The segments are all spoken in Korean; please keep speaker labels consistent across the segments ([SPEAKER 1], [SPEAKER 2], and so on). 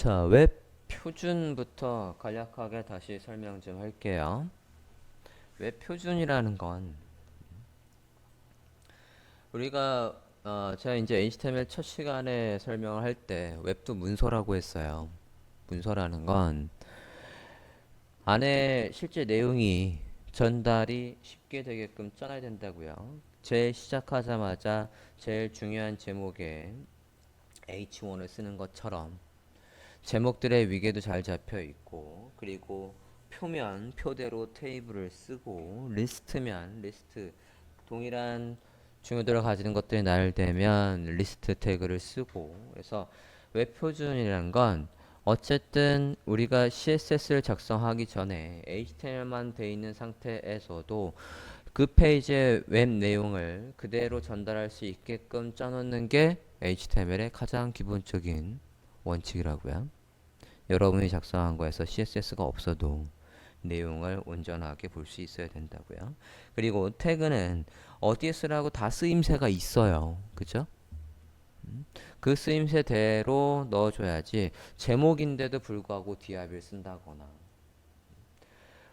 [SPEAKER 1] 자, 웹 표준부터 간략하게 다시 설명 좀 할게요. 웹 표준이라는 건 우리가 제가 이제 HTML 첫 시간에 설명을 할 때 웹도 문서라고 했어요. 문서라는 건 안에 실제 내용이 전달이 쉽게 되게끔 짜놔야 된다고요. 제일 시작하자마자 제일 중요한 제목에 H1을 쓰는 것처럼 제목들의 위계도 잘 잡혀 있고, 그리고 표면 표대로 테이블을 쓰고, 리스트면 리스트, 동일한 중요도를 가지는 것들이 나열되면 리스트 태그를 쓰고. 그래서 웹 표준이라는 건 어쨌든 우리가 CSS를 작성하기 전에 HTML만 돼 있는 상태에서도 그 페이지의 웹 내용을 그대로 전달할 수 있게끔 짜놓는 게 HTML의 가장 기본적인 원칙이라고요. 여러분이 작성한 거에서 CSS가 없어도 내용을 온전하게 볼 수 있어야 된다고요. 그리고 태그는 어디에 쓰라고 다 쓰임새가 있어요. 그죠? 그 쓰임새대로 넣어줘야지 제목인데도 불구하고 diav을 쓴다거나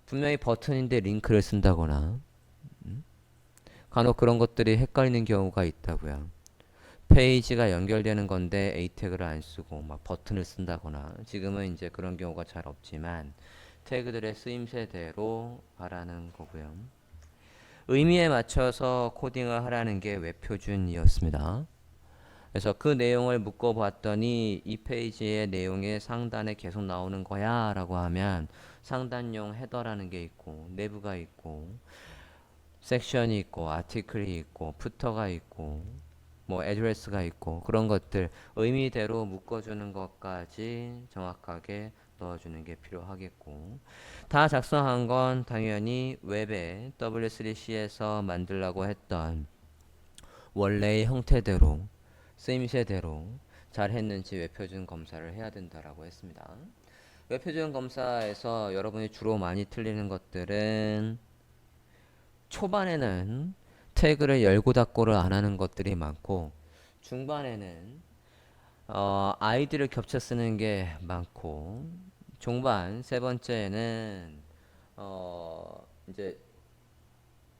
[SPEAKER 1] 분명히 버튼인데 링크를 쓴다거나 간혹 그런 것들이 헷갈리는 경우가 있다고요. 페이지가 연결되는 건데 A 태그를 안 쓰고 막 버튼을 쓴다거나 지금은 이제 그런 경우가 잘 없지만 태그들의 쓰임새대로 하라는 거고요. 의미에 맞춰서 코딩을 하라는 게 웹 표준이었습니다. 그래서 그 내용을 묶어봤더니 이 페이지의 내용이 상단에 계속 나오는 거야 라고 하면 상단용 헤더라는 게 있고 내부가 있고 섹션이 있고 아티클이 있고 푸터가 있고 뭐 애드레스가 있고 그런 것들 의미대로 묶어주는 것까지 정확하게 넣어주는 게 필요하겠고, 다 작성한 건 당연히 웹에 W3C에서 만들라고 했던 원래의 형태대로 쓰임새대로 잘 했는지 웹표준 검사를 해야 된다라고 했습니다. 웹표준 검사에서 여러분이 주로 많이 틀리는 것들은 초반에는 태그를 열고 닫고를 안 하는 것들이 많고, 중반에는 아이디를 겹쳐 쓰는 게 많고, 중반 세 번째는 이제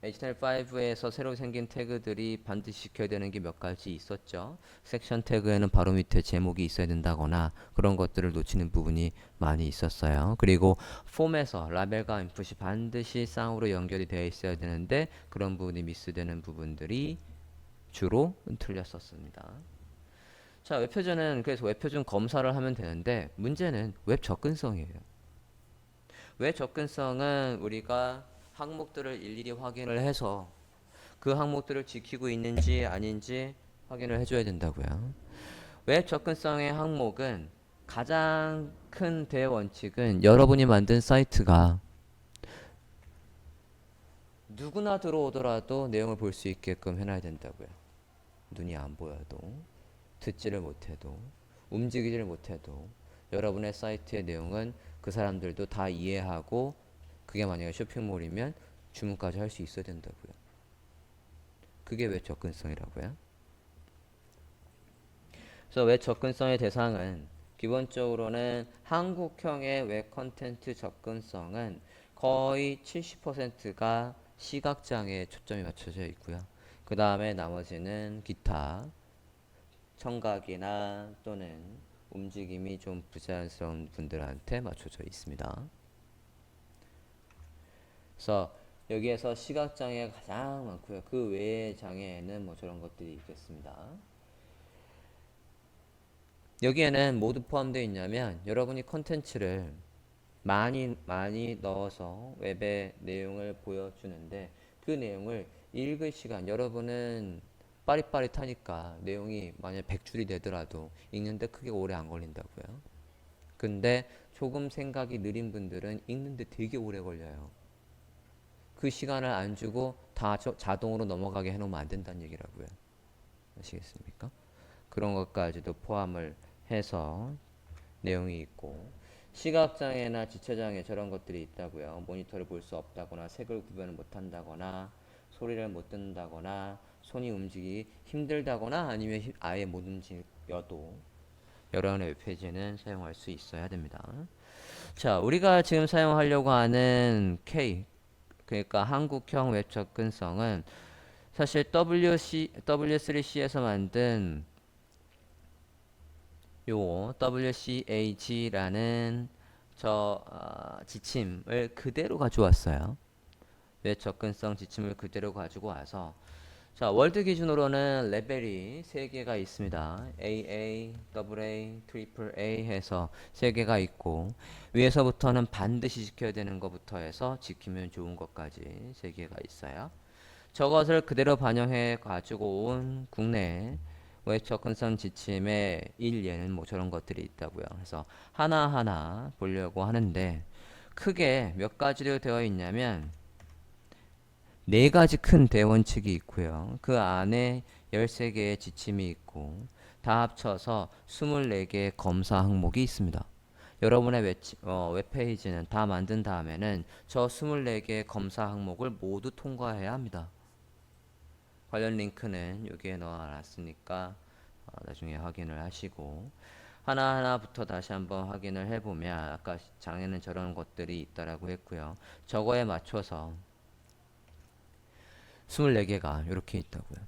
[SPEAKER 1] HTML5에서 새로 생긴 태그들이 반드시 지켜야 되는 게 몇 가지 있었죠. 섹션 태그에는 바로 밑에 제목이 있어야 된다거나 그런 것들을 놓치는 부분이 많이 있었어요. 그리고 폼에서 라벨과 인풋이 반드시 쌍으로 연결이 되어 있어야 되는데 그런 부분이 미스되는 부분들이 주로 틀렸었습니다. 자, 웹표준은 그래서 웹표준 검사를 하면 되는데 문제는 웹 접근성이에요. 웹 접근성은 우리가 항목들을 일일이 확인을 해서 그 항목들을 지키고 있는지 아닌지 확인을 해줘야 된다고요. 웹 접근성의 항목은 가장 큰 대원칙은 여러분이 만든 사이트가 누구나 들어오더라도 내용을 볼 수 있게끔 해놔야 된다고요. 눈이 안 보여도, 듣지를 못해도, 움직이지를 못해도 여러분의 사이트의 내용은 그 사람들도 다 이해하고, 그게 만약에 쇼핑몰이면 주문까지 할 수 있어야 된다고요. 그게 웹 접근성이라고요. 그래서 웹 접근성의 대상은 기본적으로는 한국형의 웹 컨텐츠 접근성은 거의 70%가 시각장애에 초점이 맞춰져 있고요. 그 다음에 나머지는 기타 청각이나 또는 움직임이 좀 부자연스러운 분들한테 맞춰져 있습니다. 그래서 여기에서 시각장애가 가장 많고요. 그 외의 장애에는 뭐 저런 것들이 있겠습니다. 여기에는 모두 포함되어 있냐면 여러분이 컨텐츠를 많이 넣어서 웹에 내용을 보여주는데 그 내용을 읽을 시간, 여러분은 빠릿빠릿하니까 내용이 만약 100줄이 되더라도 읽는데 크게 오래 안 걸린다고요. 근데 조금 생각이 느린 분들은 읽는데 되게 오래 걸려요. 그 시간을 안 주고 다 자동으로 넘어가게 해놓으면 안 된다는 얘기라고요. 아시겠습니까? 그런 것까지도 포함을 해서 내용이 있고, 시각장애나 지체장애 저런 것들이 있다고요. 모니터를 볼 수 없다거나 색을 구별을 못한다거나 소리를 못 듣는다거나 손이 움직이기 힘들다거나 아니면 아예 못 움직여도 여러분의 웹페이지에는 사용할 수 있어야 됩니다. 자, 우리가 지금 사용하려고 하는 K, 그러니까 한국형 웹 접근성은 사실 W3C에서 만든 요 WCAG라는 지침을 그대로 가져왔어요. 웹 접근성 지침을 그대로 가지고 와서 자, 월드 기준으로는 레벨이 3개가 있습니다. AA, AA, AAA 해서 3개가 있고 위에서부터는 반드시 지켜야 되는 것부터 해서 지키면 좋은 것까지 3개가 있어요. 저것을 그대로 반영해 가지고 온 국내 웹 접근성 지침의 일례는 뭐 저런 것들이 있다고요. 그래서 하나하나 보려고 하는데 크게 몇 가지로 되어 있냐면 4가지 큰 대원칙이 있고요. 그 안에 13개의 지침이 있고 다 합쳐서 24개의 검사 항목이 있습니다. 여러분의 웹페이지는 다 만든 다음에는 저 24개의 검사 항목을 모두 통과해야 합니다. 관련 링크는 여기에 넣어놨으니까 나중에 확인을 하시고 하나하나부터 다시 한번 확인을 해보면 아까 장에는 저런 것들이 있다라고 했고요. 저거에 맞춰서 24개가 이렇게 있다고요.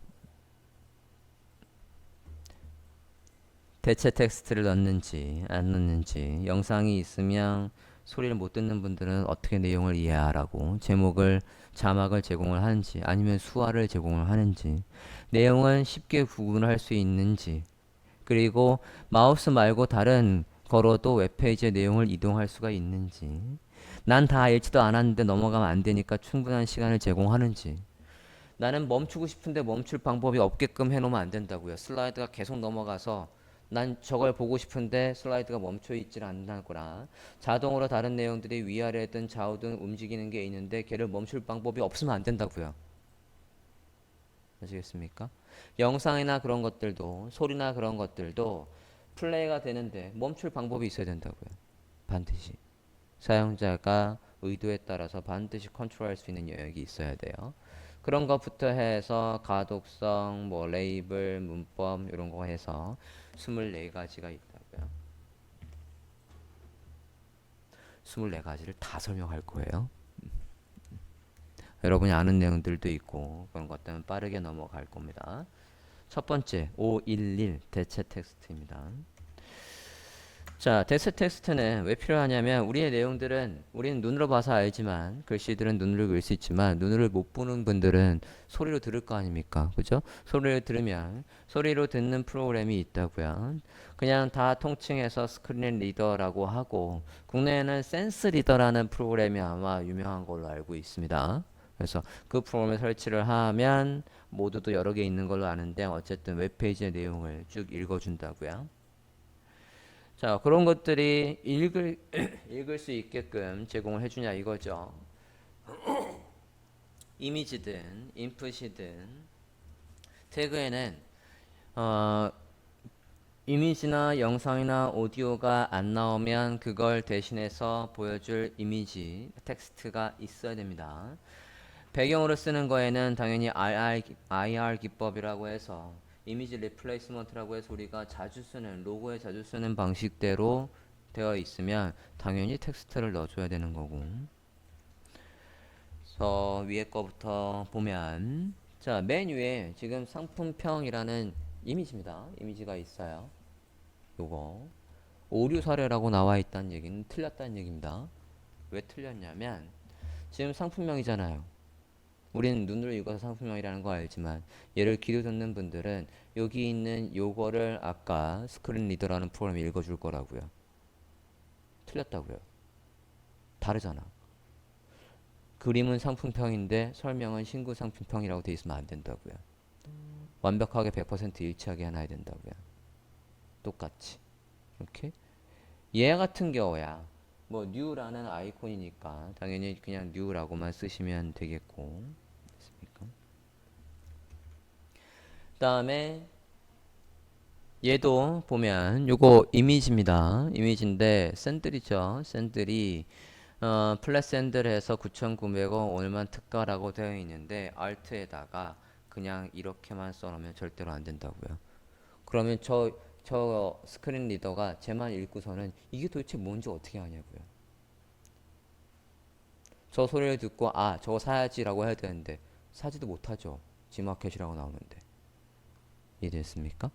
[SPEAKER 1] 대체 텍스트를 넣는지 안 넣는지, 영상이 있으면 소리를 못 듣는 분들은 어떻게 내용을 이해하라고 자막을 제공을 하는지 아니면 수화를 제공을 하는지, 내용은 쉽게 구분할 수 있는지, 그리고 마우스 말고 다른 걸어도 웹페이지의 내용을 이동할 수가 있는지, 난 다 읽지도 않았는데 넘어가면 안 되니까 충분한 시간을 제공하는지, 나는 멈추고 싶은데 멈출 방법이 없게끔 해놓으면 안 된다고요. 슬라이드가 계속 넘어가서 난 저걸 보고 싶은데 슬라이드가 멈춰 있질 않거나 자동으로 다른 내용들이 위아래든 좌우든 움직이는 게 있는데 걔를 멈출 방법이 없으면 안 된다고요. 아시겠습니까? 영상이나 그런 것들도 소리나 그런 것들도 플레이가 되는데 멈출 방법이 있어야 된다고요. 반드시 사용자가 의도에 따라서 반드시 컨트롤할 수 있는 영역이 있어야 돼요. 그런 것부터 해서 가독성, 뭐 레이블, 문법 이런 거 해서 24가지가 있다고요. 24가지를 다 설명할 거예요. 여러분이 아는 내용들도 있고 그런 것들은 빠르게 넘어갈 겁니다. 첫 번째 511 대체 텍스트입니다. 자, 대체 텍스트는 왜 필요하냐면 우리의 내용들은 우리는 눈으로 봐서 알지만 글씨들은 눈으로 읽을 수 있지만 눈으로 못 보는 분들은 소리로 들을 거 아닙니까? 그죠? 소리를 들으면 소리로 듣는 프로그램이 있다고요. 그냥 다 통칭해서 스크린 리더라고 하고 국내에는 센스 리더라는 프로그램이 아마 유명한 걸로 알고 있습니다. 그래서 그 프로그램을 설치를 하면 모두도 여러 개 있는 걸로 아는데 어쨌든 웹페이지의 내용을 쭉 읽어준다고요. 자, 그런 것들이 읽을 수 있게끔 제공을 해주냐 이거죠. 이미지든 인풋이든 태그에는 어, 이미지나 영상이나 오디오가 안 나오면 그걸 대신해서 보여줄 이미지 텍스트가 있어야 됩니다. 배경으로 쓰는 거에는 당연히 IR 기법이라고 해서 이미지 리플레이스먼트라고 해서 우리가 자주 쓰는 로고에 자주 쓰는 방식대로 되어 있으면 당연히 텍스트를 넣어줘야 되는 거고. 그래서 위에 거부터 보면 자, 맨 위에 지금 상품평이라는 이미지입니다. 이미지가 있어요. 요거 오류 사례라고 나와 있다는 얘기는 틀렸다는 얘기입니다. 왜 틀렸냐면 지금 상품명이잖아요. 우리는 눈으로 읽어서 상품명이라는 거 알지만 얘를 귀로 듣는 분들은 여기 있는 요거를 아까 스크린 리더라는 프로그램이 읽어줄 거라고요. 틀렸다고요. 다르잖아. 그림은 상품평인데 설명은 신구 상품평이라고 돼 있으면 안 된다고요. 완벽하게 100% 일치하게 해놔야 된다고요. 똑같이. 이렇게 얘 같은 경우야 뭐 뉴라는 아이콘이니까 당연히 그냥 뉴라고만 쓰시면 되겠고 됐습니까? 그 다음에 얘도 보면 요거 이미지입니다. 이미지인데 샌들이죠. 샌들이 플랫 샌들 해서 9,900원 오늘만 특가라고 되어 있는데 알트에다가 그냥 이렇게만 써놓으면 절대로 안 된다고요. 그러면 저 스크린 리더가 쟤만 읽고서는 이게 도대체 뭔지 어떻게 아냐고요. 저 소리를 듣고 아 저거 사야지라고 해야 되는데 사지도 못하죠. G마켓이라고 나오는데. 이해됐습니까?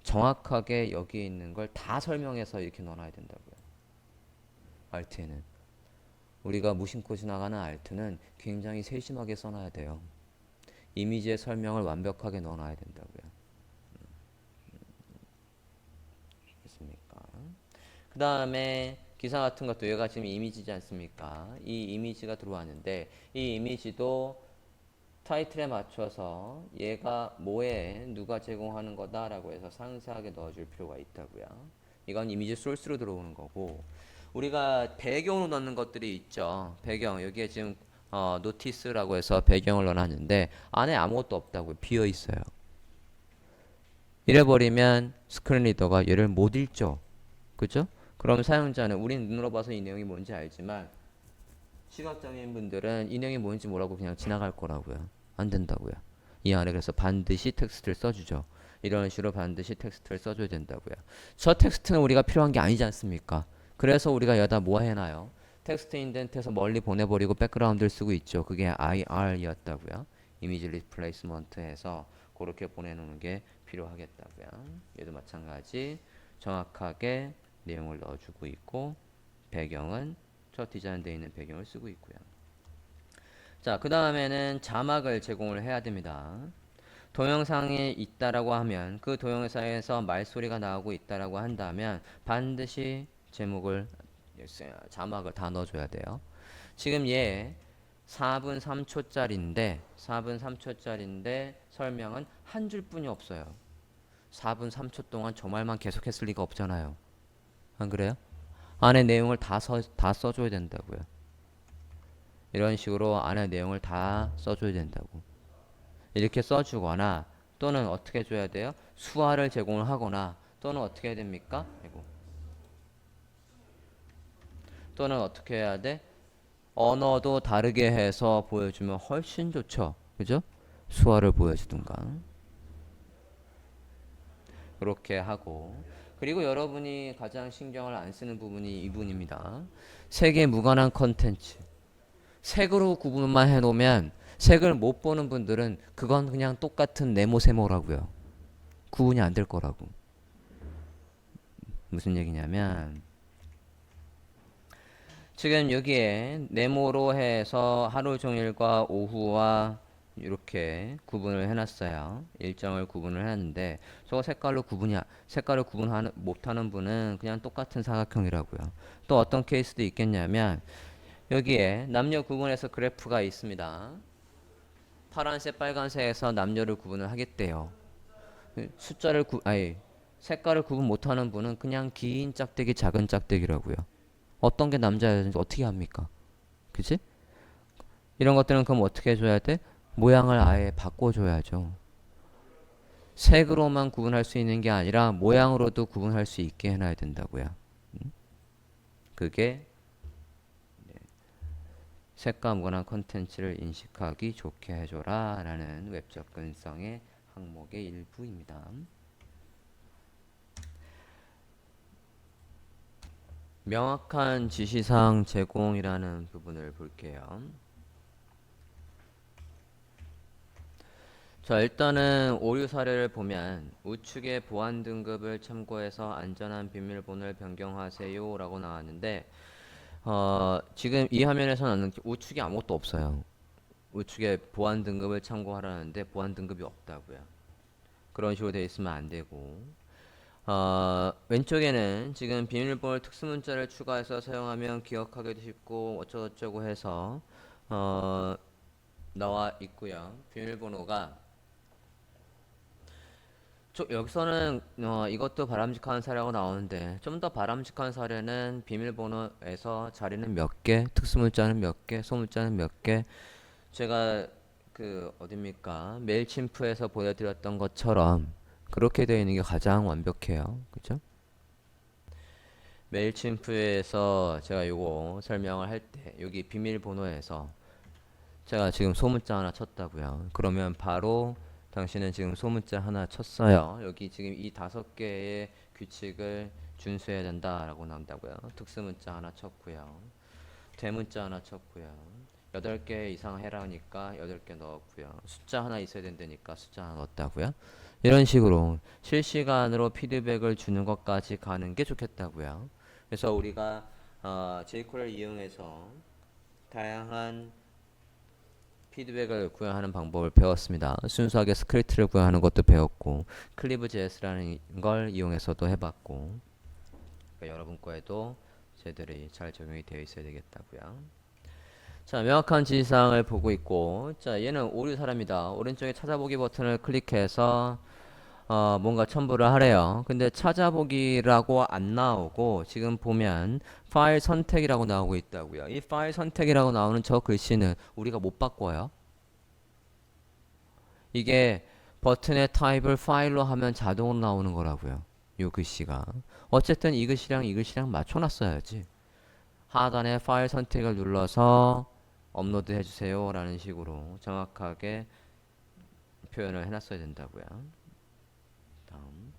[SPEAKER 1] 정확하게 여기 있는 걸 다 설명해서 이렇게 넣어놔야 된다고요. 알트에는. 우리가 무심코 지나가는 알트는 굉장히 세심하게 써놔야 돼요. 이미지의 설명을 완벽하게 넣어놔야 된다고요. 됐습니까? 그 다음에 기사 같은 것도 얘가 지금 이미지지 않습니까? 이 이미지가 들어왔는데 이 이미지도 타이틀에 맞춰서 얘가 뭐에 누가 제공하는 거다라고 해서 상세하게 넣어줄 필요가 있다고요. 이건 이미지 소스로 들어오는 거고 우리가 배경으로 넣는 것들이 있죠. 배경 여기에 지금 노티스라고 해서 배경을 넣어놨는데 안에 아무것도 없다고요. 비어 있어요. 이래버리면 스크린 리더가 얘를 못 읽죠. 그죠? 그럼 사용자는 우린 눈으로 봐서 이 내용이 뭔지 알지만 시각장애인 분들은 이 내용이 뭔지 모르고 그냥 지나갈 거라고요. 안 된다고요. 이 안에 그래서 반드시 텍스트를 써주죠. 이런 식으로 반드시 텍스트를 써줘야 된다고요. 저 텍스트는 우리가 필요한 게 아니지 않습니까? 그래서 우리가 여기다 뭐 해놔요? 텍스트 인덴트에서 멀리 보내버리고 백그라운드를 쓰고 있죠. 그게 IR이었다고요. 이미지 리플레이스먼트에서 그렇게 보내놓는 게 필요하겠다고요. 얘도 마찬가지 정확하게 내용을 넣어주고 있고 배경은 저 디자인되어 있는 배경을 쓰고 있고요. 자, 그 다음에는 자막을 제공을 해야 됩니다. 동영상에 있다라고 하면 그 동영상에서 말소리가 나오고 있다라고 한다면 반드시 제목을 자막을 다 넣어줘야 돼요. 지금 얘 4분 3초짜리인데 설명은 한 줄뿐이 없어요. 4분 3초 동안 저 말만 계속했을 리가 없잖아요. 안 그래요? 안에 내용을 다 써줘야 된다고요. 이런 식으로 안에 내용을 다 써줘야 된다고. 이렇게 써주거나 또는 어떻게 줘야 돼요? 수화를 제공을 하거나 또는 어떻게 해야 됩니까? 아이고. 또는 어떻게 해야 돼? 언어도 다르게 해서 보여주면 훨씬 좋죠. 그죠? 수화를 보여주든가. 그렇게 하고 그리고 여러분이 가장 신경을 안 쓰는 부분이 이 부분입니다. 색에 무관한 컨텐츠. 색으로 구분만 해놓으면 색을 못 보는 분들은 그건 그냥 똑같은 네모세모라고요. 구분이 안 될 거라고. 무슨 얘기냐면 지금 여기에 네모로 해서 하루 종일과 오후와 이렇게 구분을 해놨어요. 일정을 구분을 해놨는데 저거 색깔을 구분 못하는 분은 그냥 똑같은 사각형이라고요. 또 어떤 케이스도 있겠냐면 여기에 남녀 구분해서 그래프가 있습니다. 파란색, 빨간색에서 남녀를 구분을 하겠대요. 색깔을 구분 못하는 분은 그냥 긴 짝대기, 작은 짝대기라고요. 어떤 게 남자였는지 어떻게 합니까? 그치? 이런 것들은 그럼 어떻게 해줘야 돼? 모양을 아예 바꿔줘야죠. 색으로만 구분할 수 있는 게 아니라 모양으로도 구분할 수 있게 해놔야 된다고요. 그게 색과 무관한 컨텐츠를 인식하기 좋게 해줘라 라는 웹 접근성의 항목의 일부입니다. 명확한 지시사항 제공이라는 부분을 볼게요. 자, 일단은 오류 사례를 보면 우측의 보안 등급을 참고해서 안전한 비밀번호를 변경하세요 라고 나왔는데 지금 이 화면에서는 우측에 아무것도 없어요. 우측에 보안 등급을 참고하라는데 보안 등급이 없다고요. 그런 식으로 되어 있으면 안 되고 왼쪽에는 지금 비밀번호 특수문자를 추가해서 사용하면 기억하기도 쉽고 어쩌고저쩌고 해서 나와 있고요. 비밀번호가 여기서는 이것도 바람직한 사례라고 나오는데 좀 더 바람직한 사례는 비밀번호에서 자리는 몇 개, 특수문자는 몇 개, 소문자는 몇 개. 제가 그 어딥니까? 메일침프에서 보여드렸던 것처럼 그렇게 되어 있는 게 가장 완벽해요. 그죠? 메일침프에서 제가 요거 설명을 할 때 여기 비밀번호에서 제가 지금 소문자 하나 쳤다고요. 그러면 바로 당신은 지금 소문자 하나 쳤어요. 여기 지금 이 5개의 규칙을 준수해야 된다라고 나온다고요. 특수문자 하나 쳤고요. 대문자 하나 쳤고요. 8개 이상 해라니까 8개 넣었고요. 숫자 하나 있어야 된다니까 숫자 하나 넣었다고요. 이런 식으로 실시간으로 피드백을 주는 것까지 가는 게 좋겠다고요. 그래서 우리가 jQuery를 이용해서 다양한 피드백을 구현하는 방법을 배웠습니다. 순수하게 스크립트를 구현하는 것도 배웠고 클리브.js라는 걸 이용해서도 해봤고 그러니까 여러분 거에도 제대로 잘 적용이 되어 있어야 되겠다고요. 자, 명확한 지시사항을 보고 있고 자, 얘는 오류 사람이다. 오른쪽에 찾아보기 버튼을 클릭해서 뭔가 첨부를 하래요. 근데 찾아보기라고 안 나오고 지금 보면 파일 선택이라고 나오고 있다고요. 이 파일 선택이라고 나오는 저 글씨는 우리가 못 바꿔요. 이게 버튼의 타입을 파일로 하면 자동으로 나오는 거라고요. 요 글씨가. 어쨌든 이 글씨랑 이 글씨랑 맞춰놨어야지. 하단에 파일 선택을 눌러서 업로드 해주세요 라는 식으로 정확하게 표현을 해놨어야 된다고요. 다음.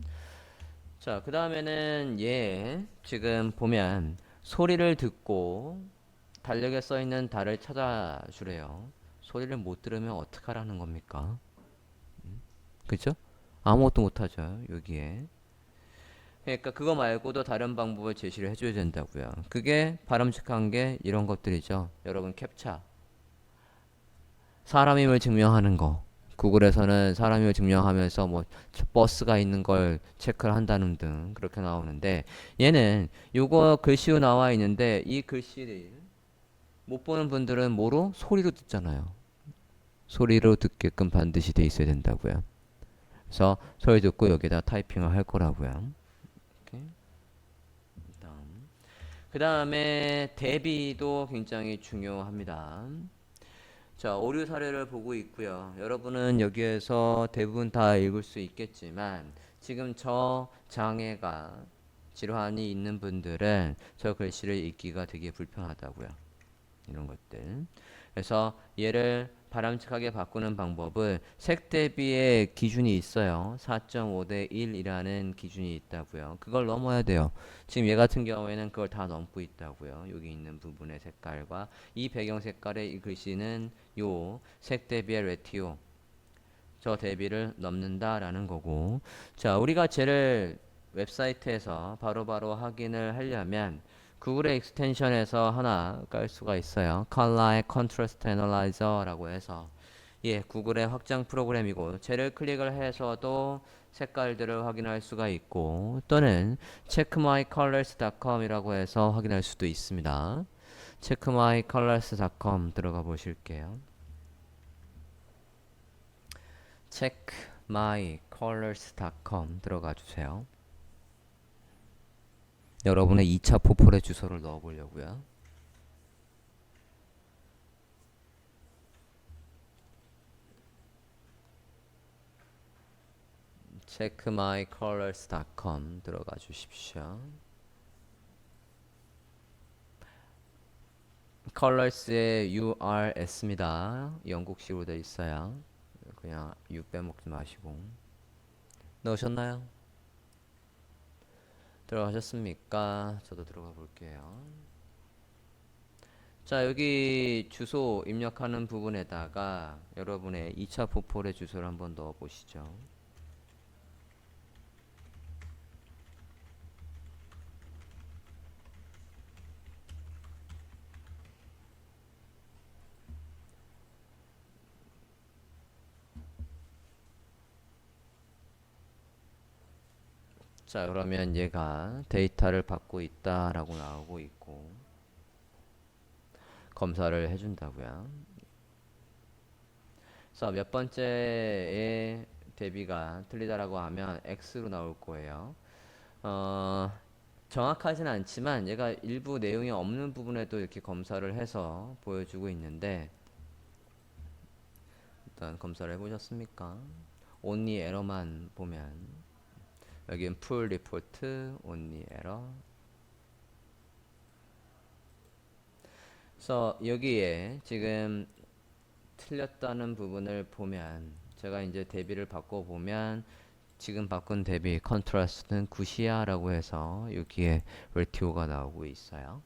[SPEAKER 1] 자, 그 다음에는 얘 지금 보면 소리를 듣고 달력에 써있는 달을 찾아주래요. 소리를 못 들으면 어떡하라는 겁니까? 그죠? 아무것도 못하죠 여기에. 그러니까 그거 말고도 다른 방법을 제시를 해줘야 된다고요. 그게 바람직한 게 이런 것들이죠. 여러분 캡차 사람임을 증명하는 거. 구글에서는 사람임을 증명하면서 뭐 버스가 있는 걸 체크를 한다는 등 그렇게 나오는데 얘는 요거 글씨로 나와 있는데 이 글씨를 못 보는 분들은 뭐로? 소리로 듣잖아요. 소리로 듣게끔 반드시 돼 있어야 된다고요. 그래서 소리 듣고 여기다 타이핑을 할 거라고요. 이렇게. 그 다음에 대비도 굉장히 중요합니다. 자, 오류 사례를 보고 있고요. 여러분은 여기에서 대부분 다 읽을 수 있겠지만 지금 저 장애가 질환이 있는 분들은 저 글씨를 읽기가 되게 불편하다고요. 이런 것들. 그래서 얘를 바람직하게 바꾸는 방법은 색 대비의 기준이 있어요. 4.5 대 1이라는 기준이 있다고요. 그걸 넘어야 돼요. 지금 얘 같은 경우에는 그걸 다 넘고 있다고요. 여기 있는 부분의 색깔과 이 배경 색깔의 이 글씨는 요 색 대비의 레티오 저 대비를 넘는다라는 거고. 자, 우리가 쟤를 웹사이트에서 바로바로 확인을 하려면 구글의 익스텐션에서 하나 깔 수가 있어요. Color Contrast Analyzer라고 해서 예, 구글의 확장 프로그램이고 쟤를 클릭을 해서도 색깔들을 확인할 수가 있고 또는 checkmycolors.com이라고 해서 확인할 수도 있습니다. checkmycolors.com 들어가 보실게요. checkmycolors.com 들어가 주세요. 여러분의 2차 포폴의 주소를 넣어 보려고요. checkmycolors.com 들어가 주십시오. colors의 URS입니다. 영국식으로 되어 있어요. 그냥 U 빼먹지 마시고. 넣으셨나요? 들어가셨습니까? 저도 들어가 볼게요. 자, 여기 주소 입력하는 부분에다가 여러분의 2차 포폴의 주소를 한번 넣어 보시죠. 자, 그러면 얘가 데이터를 받고 있다라고 나오고 있고 검사를 해준다고요. 그래서 몇 번째의 대비가 틀리다라고 하면 X로 나올 거예요. 어, 정확하진 않지만 얘가 일부 내용이 없는 부분에도 이렇게 검사를 해서 보여주고 있는데 일단 검사를 해보셨습니까? only 에러만 보면 여기는 full report, only error. 그래서 여기에 지금 틀렸다는 부분을 보면 제가 이제 대비를 바꿔보면 지금 바꾼 대비 컨트라스트는 굿이야 라고 해서 여기에 레티오가 나오고 있어요.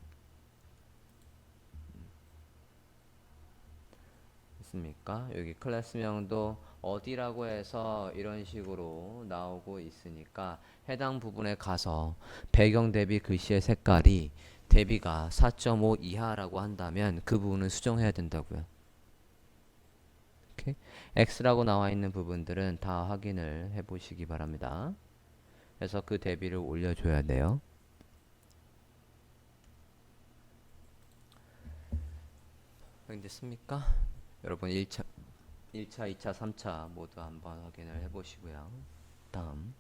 [SPEAKER 1] 있습니까? 여기 클래스명도 어디라고 해서 이런 식으로 나오고 있으니까 해당 부분에 가서 배경 대비 글씨의 색깔이 대비가 4.5 이하라고 한다면 그 부분은 수정해야 된다고요. 오케이? X라고 나와 있는 부분들은 다 확인을 해 보시기 바랍니다. 그래서 그 대비를 올려줘야 돼요. 됐습니까? 여러분 1차, 2차, 3차 모두 한번 확인을 해 보시고요. 다음.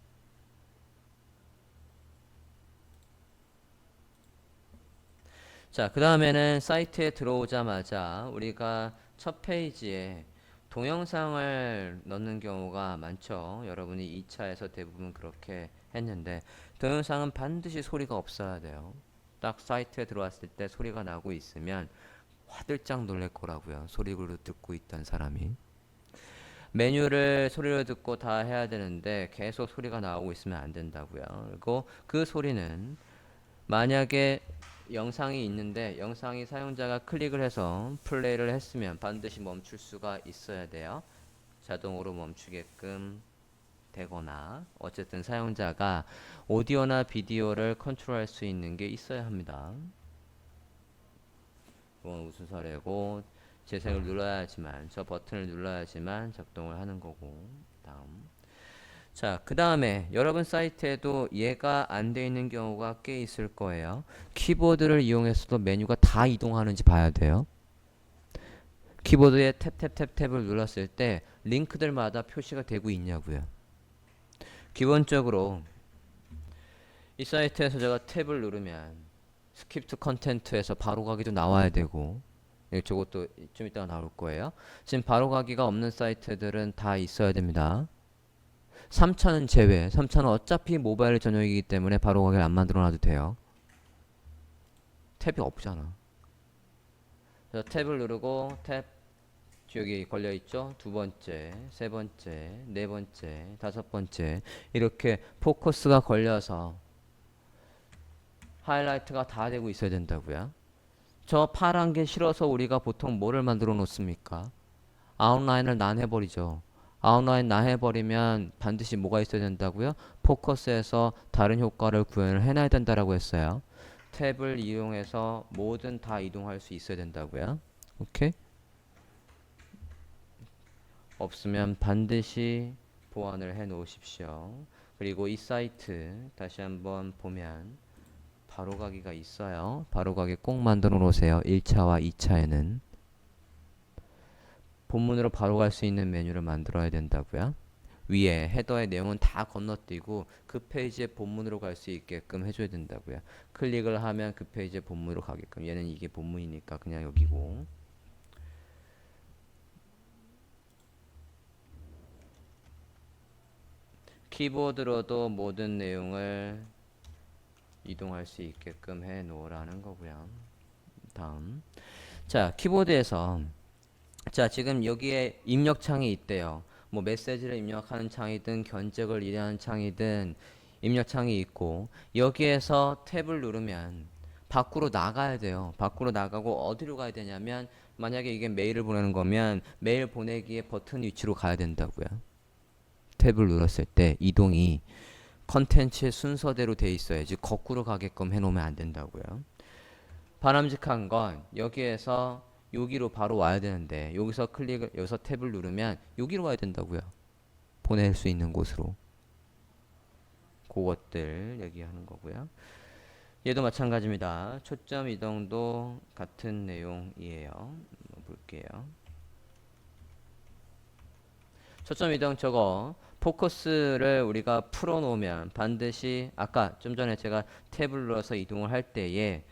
[SPEAKER 1] 자, 그 다음에는 사이트에 들어오자마자 우리가 첫 페이지에 동영상을 넣는 경우가 많죠. 여러분이 2차에서 대부분 그렇게 했는데 동영상은 반드시 소리가 없어야 돼요. 딱 사이트에 들어왔을 때 소리가 나고 있으면 화들짝 놀랄 거라고요. 소리로 듣고 있던 사람이. 메뉴를 소리로 듣고 다 해야 되는데 계속 소리가 나오고 있으면 안 된다고요. 그리고 그 소리는 만약에 영상이 있는데 영상이 사용자가 클릭을 해서 플레이를 했으면 반드시 멈출 수가 있어야 돼요. 자동으로 멈추게끔 되거나 어쨌든 사용자가 오디오나 비디오를 컨트롤할 수 있는 게 있어야 합니다. 이건 우수 사례고 재생을 눌러야지만 저 버튼을 눌러야지만 작동을 하는 거고. 다음. 자, 그 다음에 여러분 사이트에도 얘가 안 돼 있는 경우가 꽤 있을 거예요. 키보드를 이용해서도 메뉴가 다 이동하는지 봐야 돼요. 키보드에 탭탭탭탭을 눌렀을 때 링크들마다 표시가 되고 있냐고요. 기본적으로 이 사이트에서 제가 탭을 누르면 스킵트 컨텐트에서 바로 가기도 나와야 되고 저것도 좀 이따가 나올 거예요. 지금 바로 가기가 없는 사이트들은 다 있어야 됩니다. 3차는 제외. 3차는 어차피 모바일 전용이기 때문에 바로 가기를 안 만들어 놔도 돼요. 탭이 없잖아. 그래서 탭을 누르고 탭 여기 걸려 있죠. 두 번째, 세 번째, 네 번째, 다섯 번째 이렇게 포커스가 걸려서 하이라이트가 다 되고 있어야 된다고요. 저 파란 게 싫어서 우리가 보통 뭐를 만들어 놓습니까? 아웃라인을 난해버리죠. 아웃라인 난해버리면 반드시 뭐가 있어야 된다고요? 포커스에서 다른 효과를 구현을 해놔야 된다라고 했어요. 탭을 이용해서 뭐든 다 이동할 수 있어야 된다고요. 오케이? 없으면 반드시 보완을 해 놓으십시오. 그리고 이 사이트 다시 한번 보면 바로가기가 있어요. 바로가기 꼭 만들어 놓으세요. 1차와 2차에는 본문으로 바로 갈 수 있는 메뉴를 만들어야 된다고요. 위에 헤더의 내용은 다 건너뛰고 그 페이지의 본문으로 갈 수 있게끔 해줘야 된다고요. 클릭을 하면 그 페이지의 본문으로 가게끔. 얘는 이게 본문이니까 그냥 여기고. 키보드로도 모든 내용을 이동할 수 있게끔 해 놓으라는 거고요. 다음. 자, 키보드에서 자, 지금 여기에 입력창이 있대요. 뭐 메시지를 입력하는 창이든 견적을 일하는 창이든 입력창이 있고 여기에서 탭을 누르면 밖으로 나가야 돼요. 밖으로 나가고 어디로 가야 되냐면 만약에 이게 메일을 보내는 거면 메일 보내기의 버튼 위치로 가야 된다고요. 탭을 눌렀을 때 이동이 컨텐츠의 순서대로 돼 있어야지 거꾸로 가게끔 해놓으면 안 된다고요. 바람직한 건 여기에서 여기로 바로 와야 되는데 여기서 탭을 누르면 여기로 와야 된다고요. 보낼 수 있는 곳으로. 그것들 얘기하는 거고요. 얘도 마찬가지입니다. 초점 이동도 같은 내용이에요. 볼게요. 초점 이동 저거 포커스를 우리가 풀어놓으면 반드시 아까 좀 전에 제가 탭을 눌러서 이동을 할 때에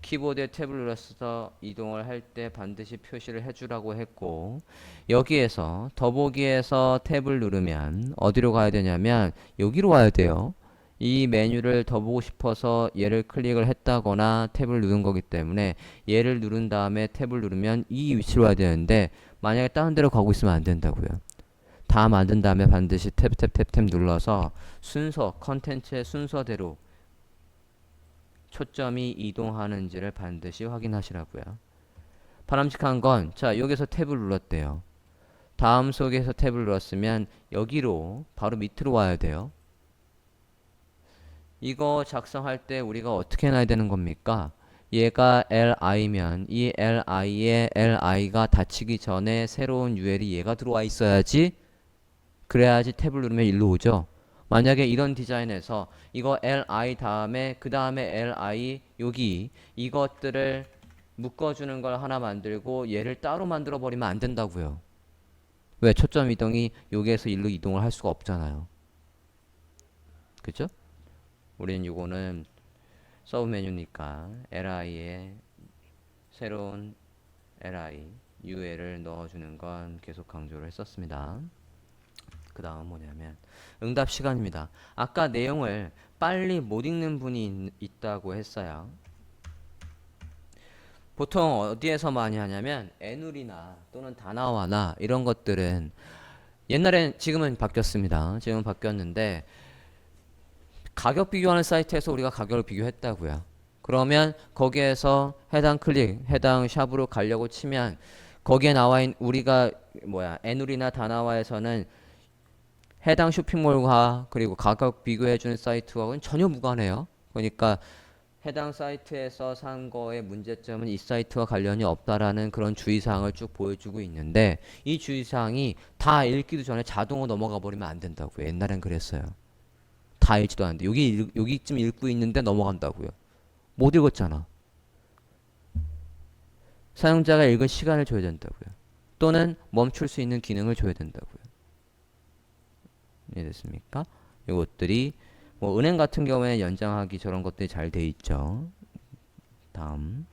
[SPEAKER 1] 키보드에 탭을 눌러서 이동을 할 때 반드시 표시를 해주라고 했고 여기에서 더보기에서 탭을 누르면 어디로 가야 되냐면 여기로 와야 돼요. 이 메뉴를 더 보고 싶어서 얘를 클릭을 했다거나 탭을 누른 거기 때문에 얘를 누른 다음에 탭을 누르면 이 위치로 와야 되는데 만약에 다른 데로 가고 있으면 안 된다고요. 다 만든 다음에 반드시 탭 눌러서 순서, 컨텐츠의 순서대로 초점이 이동하는지를 반드시 확인하시라고요. 바람직한 건, 자, 여기서 탭을 눌렀대요. 다음 속에서 탭을 눌렀으면 여기로 바로 밑으로 와야 돼요. 이거 작성할 때 우리가 어떻게 해놔야 되는 겁니까? 얘가 li면 이 li에 li가 닫히기 전에 새로운 UL이 얘가 들어와 있어야지, 그래야지 탭을 누르면 일로 오죠. 만약에 이런 디자인에서 이거 li 다음에 그 다음에 li 여기 이것들을 묶어주는 걸 하나 만들고 얘를 따로 만들어 버리면 안 된다고요. 왜? 초점 이동이 여기에서 일로 이동을 할 수가 없잖아요. 그죠? 우리는 이거는 서브 메뉴니까 li에 새로운 li ul을 넣어주는 건 계속 강조를 했었습니다. 그 다음 뭐냐면 응답 시간입니다. 아까 내용을 빨리 못 읽는 분이 있다고 했어요. 보통 어디에서 많이 하냐면 애누리나 또는 다나와나 이런 것들은 옛날엔, 지금은 바뀌었습니다. 지금은 바뀌었는데 가격 비교하는 사이트에서 우리가 가격을 비교했다고요. 그러면 거기에서 해당 클릭, 해당 샵으로 가려고 치면 거기에 나와 있는 우리가 애누리나 다나와에서는 해당 쇼핑몰과 그리고 가격 비교해주는 사이트하고는 전혀 무관해요. 그러니까 해당 사이트에서 산 거의 문제점은 이 사이트와 관련이 없다라는 그런 주의사항을 쭉 보여주고 있는데, 이 주의사항이 다 읽기도 전에 자동으로 넘어가 버리면 안 된다고요. 옛날엔 그랬어요. 다 읽지도 않는데 여기쯤 읽고 있는데 넘어간다고요. 못 읽었잖아. 사용자가 읽을 시간을 줘야 된다고요. 또는 멈출 수 있는 기능을 줘야 된다고요. 이해됐습니까? 이것들이 뭐 은행 같은 경우에 연장하기 저런 것들이 잘 돼 있죠. 다음.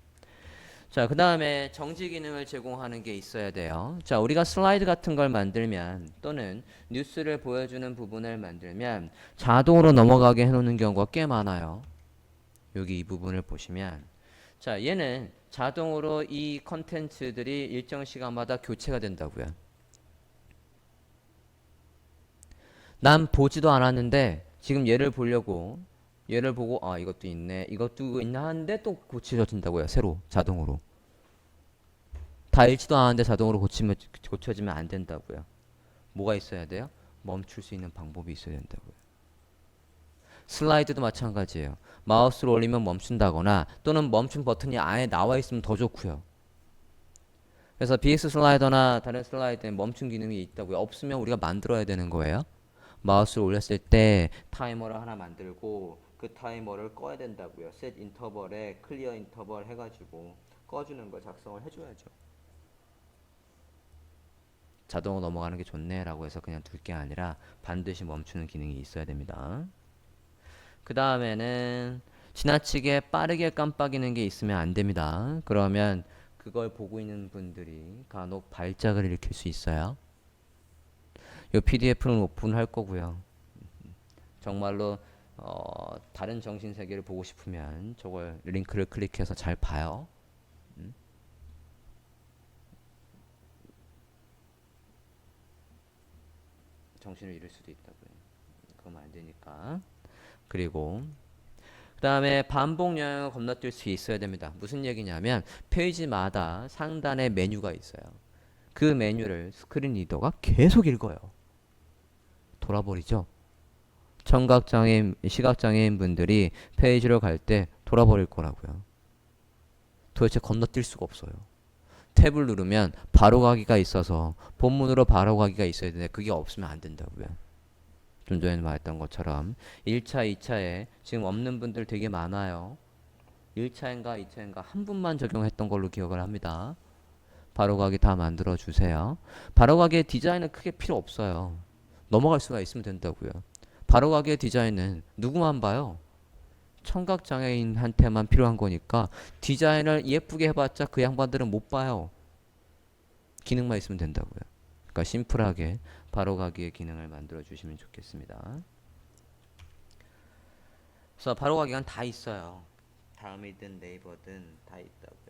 [SPEAKER 1] 자, 그 다음에 정지 기능을 제공하는 게 있어야 돼요. 자, 우리가 슬라이드 같은 걸 만들면 또는 뉴스를 보여주는 부분을 만들면 자동으로 넘어가게 해놓는 경우가 꽤 많아요. 여기 이 부분을 보시면, 자, 얘는 자동으로 이 컨텐츠들이 일정 시간마다 교체가 된다고요. 난 보지도 않았는데 지금 얘를 보려고, 얘를 보고 아 이것도 있네 이것도 있나 하는데 또 고쳐진다고요. 새로 자동으로. 다 읽지도 않았는데 자동으로 고쳐지면 안 된다고요. 뭐가 있어야 돼요? 멈출 수 있는 방법이 있어야 된다고요. 슬라이드도 마찬가지예요. 마우스를 올리면 멈춘다거나 또는 멈춤 버튼이 아예 나와 있으면 더 좋고요. 그래서 BX 슬라이더나 다른 슬라이드에 멈춤 기능이 있다고요. 없으면 우리가 만들어야 되는 거예요. 마우스를 올렸을 때 타이머를 하나 만들고 그 타이머를 꺼야 된다고요. 셋 인터벌에 클리어 인터벌 해가지고 꺼주는 거 작성을 해줘야죠. 자동으로 넘어가는 게 좋네 라고 해서 그냥 둘 게 아니라 반드시 멈추는 기능이 있어야 됩니다. 그 다음에는 지나치게 빠르게 깜빡이는 게 있으면 안 됩니다. 그러면 그걸 보고 있는 분들이 간혹 발작을 일으킬 수 있어요. 이 PDF는 오픈할 거고요. 정말로 다른 정신 세계를 보고 싶으면 저걸 링크를 클릭해서 잘 봐요. 정신을 잃을 수도 있다고요. 그러면 안 되니까. 그리고 그 다음에 반복 영역을 건너뛸 수 있어야 됩니다. 무슨 얘기냐면 페이지마다 상단에 메뉴가 있어요. 그 메뉴를 스크린 리더가 계속 읽어요. 돌아버리죠. 청각장애인, 시각장애인 분들이 페이지로 갈 때 돌아버릴 거라고요. 도대체 건너뛸 수가 없어요. 탭을 누르면 바로 가기가 있어서 본문으로 바로 가기가 있어야 되는데 그게 없으면 안 된다고요. 좀 전에 말했던 것처럼 1차, 2차에 지금 없는 분들 되게 많아요. 1차인가 2차인가 한 분만 적용했던 걸로 기억을 합니다. 바로가기 다 만들어 주세요. 바로가기의 디자인은 크게 필요 없어요. 넘어갈 수가 있으면 된다고요. 바로가기의 디자인은 누구만 봐요? 청각장애인한테만 필요한 거니까 디자인을 예쁘게 해봤자 그 양반들은 못 봐요. 기능만 있으면 된다고요. 그러니까 심플하게 바로가기의 기능을 만들어 주시면 좋겠습니다. 그래서 바로가기가 다 있어요. 다음이든 네이버든 다 있다고요.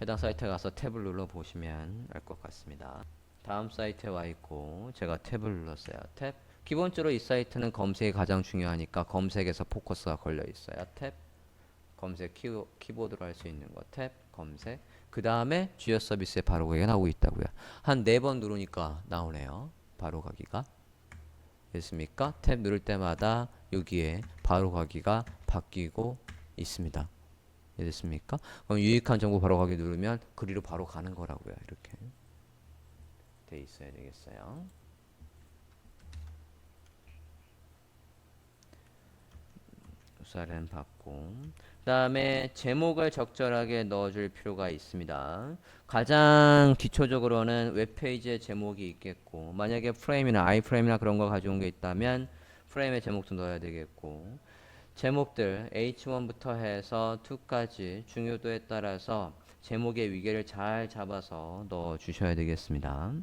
[SPEAKER 1] 해당 사이트에 가서 탭을 눌러 보시면 알 것 같습니다. 다음 사이트에 와 있고 제가 탭을 눌렀어요. 탭. 기본적으로 이 사이트는 검색이 가장 중요하니까 검색에서 포커스가 걸려 있어요. 탭. 검색 키보드로 할 수 있는 거 탭 검색. 그 다음에 주요 서비스에 바로 가기가 나오고 있다고요. 한 4번 누르니까 나오네요. 바로 가기가. 됐습니까? 탭 누를 때마다 여기에 바로 가기가 바뀌고 있습니다. 됐습니까? 그럼 유익한 정보 바로 가기 누르면 그리로 바로 가는 거라고요. 이렇게 돼 있어야 되겠어요. 우사는 받고 그 다음에 제목을 적절하게 넣어줄 필요가 있습니다. 가장 기초적으로는 웹페이지의 제목이 있겠고 만약에 프레임이나 아이프레임이나 그런 거 가져온 게 있다면 프레임의 제목도 넣어야 되겠고 제목들 H1부터 해서 2까지 중요도에 따라서 제목의 위계를 잘 잡아서 넣어 주셔야 되겠습니다.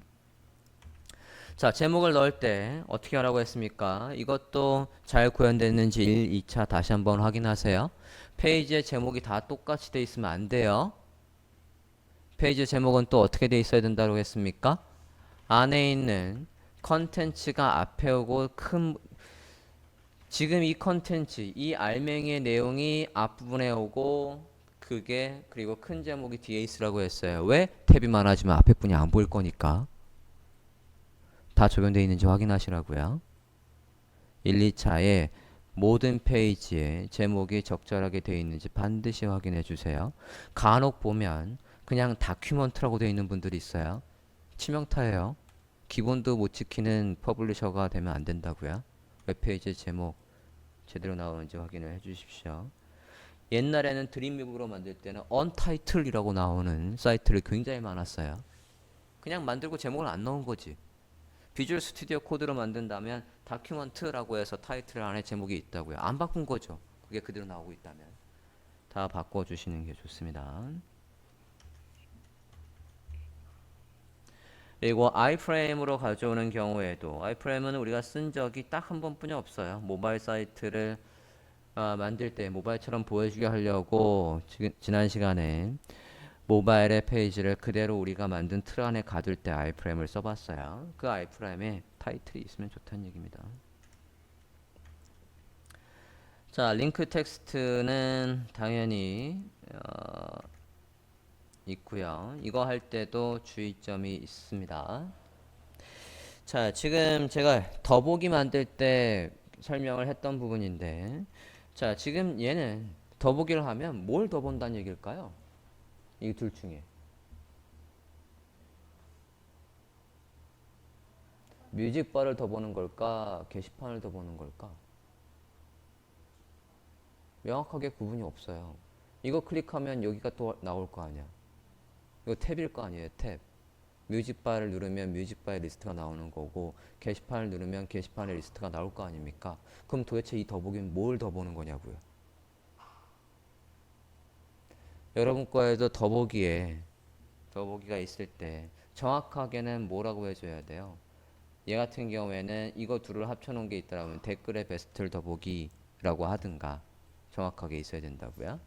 [SPEAKER 1] 자, 제목을 넣을 때 어떻게 하라고 했습니까? 이것도 잘 구현됐는지 1, 2차 다시 한번 확인하세요. 페이지의 제목이 다 똑같이 돼 있으면 안 돼요. 페이지 제목은 또 어떻게 돼 있어야 된다고 했습니까? 안에 있는 컨텐츠가 앞에 오고 지금 이 컨텐츠, 이 알맹이의 내용이 앞부분에 오고 그리고 큰 제목이 뒤에 있으라고 했어요. 왜? 탭이 많아지면 앞에 분이 안 보일 거니까. 다 적용되어 있는지 확인하시라고요. 1, 2차에 모든 페이지에 제목이 적절하게 되어 있는지 반드시 확인해 주세요. 간혹 보면 그냥 다큐먼트라고 되어 있는 분들이 있어요. 치명타예요. 기본도 못 지키는 퍼블리셔가 되면 안 된다고요. 웹페이지 제목 제대로 나오는지 확인을 해 주십시오. 옛날에는 드림뮤브로 만들 때는 언타이틀이라고 나오는 사이트를 굉장히 많았어요. 그냥 만들고 제목을 안 넣은 거지. 비주얼 스튜디오 코드로 만든다면 다큐먼트라고 해서 타이틀 안에 제목이 있다고요. 안 바꾼 거죠. 그게 그대로 나오고 있다면. 다 바꿔주시는 게 좋습니다. 그리고 아이프레임으로 가져오는 경우에도 아이프레임은 우리가 쓴 적이 딱 한 번뿐이 없어요. 모바일 사이트를 만들 때 모바일처럼 보여주게 하려고 지난 시간에 모바일의 페이지를 그대로 우리가 만든 틀 안에 가둘 때 아이프레임을 써봤어요. 그 아이프레임에 타이틀이 있으면 좋다는 얘기입니다. 자, 링크 텍스트는 당연히 있고요. 이거 할 때도 주의점이 있습니다. 자, 지금 제가 더보기 만들 때 설명을 했던 부분인데, 자, 지금 얘는 더보기를 하면 뭘 더 본다는 얘기일까요? 이 둘 중에. 뮤직바를 더 보는 걸까? 게시판을 더 보는 걸까? 명확하게 구분이 없어요. 이거 클릭하면 여기가 또 나올 거 아니야. 이거 탭일 거 아니에요, 탭. 뮤직바를 누르면 뮤직바의 리스트가 나오는 거고 게시판을 누르면 게시판의 리스트가 나올 거 아닙니까? 그럼 도대체 이 더보기는 뭘 더 보는 거냐고요. 여러분 거에도 더보기가 있을 때 정확하게는 뭐라고 해줘야 돼요? 얘 같은 경우에는 이거 둘을 합쳐놓은 게 있더라면 댓글에 베스트를 더보기라고 하든가 정확하게 있어야 된다고요.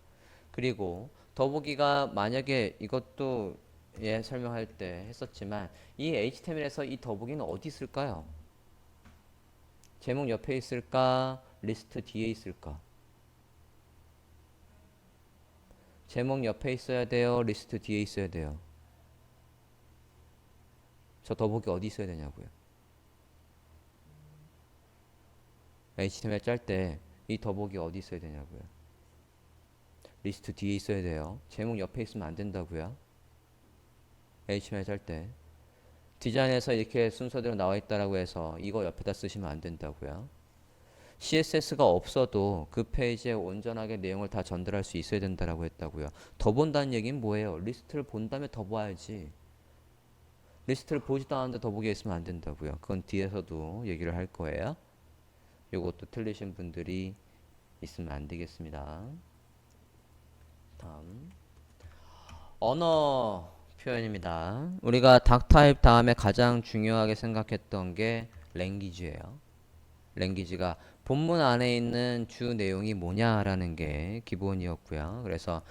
[SPEAKER 1] 그리고 더보기가 만약에 이것도 예 설명할 때 했었지만 이 HTML에서 이 더보기는 어디 있을까요? 제목 옆에 있을까? 리스트 뒤에 있을까? 제목 옆에 있어야 돼요? 리스트 뒤에 있어야 돼요? 저 더보기 어디 있어야 되냐고요. HTML 짤 때 이 더보기 어디 있어야 되냐고요. 리스트 뒤에 있어야 돼요. 제목 옆에 있으면 안 된다고요. HTML 짤 때 디자인에서 이렇게 순서대로 나와 있다라고 해서 이거 옆에다 쓰시면 안 된다고요. CSS가 없어도 그 페이지에 온전하게 내용을 다 전달할 수 있어야 된다라고 했다고요. 더 본다는 얘기는 뭐예요? 리스트를 본 다음에 더 봐야지. 리스트를 보지도 않았는데 더 보게 있으면 안 된다고요. 그건 뒤에서도 얘기를 할 거예요. 요것도 틀리신 분들이 있으면 안 되겠습니다. 다음 언어 표현입니다. 우리가 닥타입 다음에 가장 중요하게 생각했던 게 랭귀지예요. 랭귀지가 본문 안에 있는 주 내용이 뭐냐라는 게 기본이었고요. 그래서